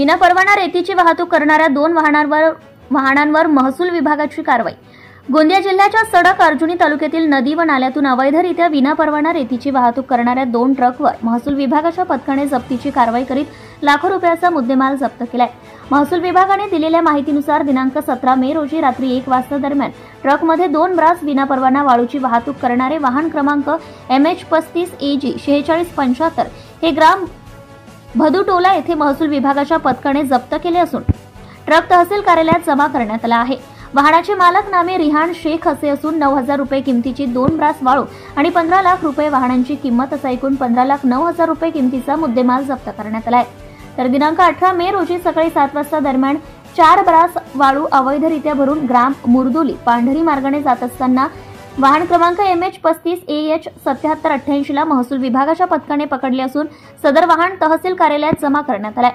विनापरवाना रेतीची वाहतूक करणाऱ्या 2 वाहनांवर महसूल विभागाची कारवाई। गोंदिया जिल्ह्याच्या सडक अर्जुनी तालुक्यातील नदी व नाल्यातून अवैधरित्या विनापरवाना रेतीची वाहतूक करणाऱ्या 2 ट्रकवर महसूल विभागाच्या पथकाने जप्तीची कारवाई करीत लाखो रुपयाचा मुद्देमाल जप्त केलाय। महसूल विभागाने दिलेल्या माहितीनुसार दिनांक 17 मे रोजी रात्री 1 वाजता दरम्यान ट्रकमध्ये 2 ब्रास विनापरवाना वाळूची वाहतूक करणारे वाहन क्रमांक MH35 AG 4675 हे ग्राम भदुटोला येथे महसूल विभागाच्या पथकाने जप्त केले असून ट्रक तहसील कार्यालयात जमा करण्यात आला आहे। वाहनाचे मालक नामे रिहान शेख असे असून 9,000 रुपये किमतीची 2 ब्रास वाळू आणि 15 लाख रुपये वाहनांची किंमत असा एकूण 15,09,000 रुपये किमतीचा मुद्देमाल जप्त करण्यात आला आहे। तर दिनांक 18 मे रोजी सकाळी 7 वाजता दरम्यान 4 ब्रास वाळू अवैधरित्या भरून ग्राम मुरदोली पांढरी मार्गाने जात असताना वाहन क्रमांक MH35 AH 7788 ला महसूल विभागाच्या पथकाने पकडले असून सदर वाहन तहसील कार्यालयात जमा करण्यात आले।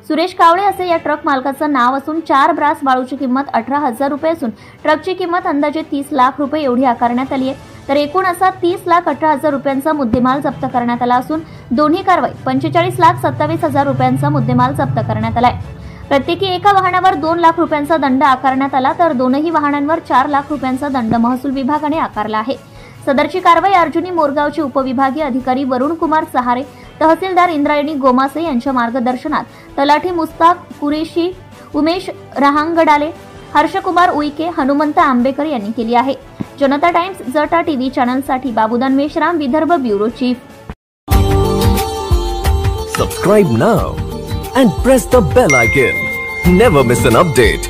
सुरेश कावळे असे या ट्रक मालकाचं नाव असून 4 ब्रास वाळूची किंमत 18,000 रुपये असून ट्रकची किंमत अंदाजे 30 लाख रुपये एवढी आकारण्यात आली आहे। तर एकूण असा 30,18,000 रुपयांचा मुद्देमाल जप्त करण्यात आला असून दोन्ही कारवाई 45,27,000 रुपयांचा मुद्देमाल जप्त करण्यात आलाय। प्रत्येकी एका वाहनावर 2 लाख रुपयांचा दंड आकारण्यात आला तर दोनही वाहनांवर 4 लाख रुपयांचा दंड महसूल विभागाने आकारला आहे। सदरची कारवाई अर्जुनी मोरगावचे उपविभागीय अधिकारी वरुण कुमार सहारे, तहसीलदार इंद्रायणी गोमासे यांच्या मार्गदर्शनात तलाठी मुस्ताक कुरेशी, उमेश रहांगडाले, हर्षकुमार उईके, हनुमंत आंबेकर यांनी केली आहे। जनता टाइम्स जटा टीव्ही चॅनलसाठी Babudan Meshram, Vidarbha bureau chief. Subscribe now and press the bell icon. Never miss an update.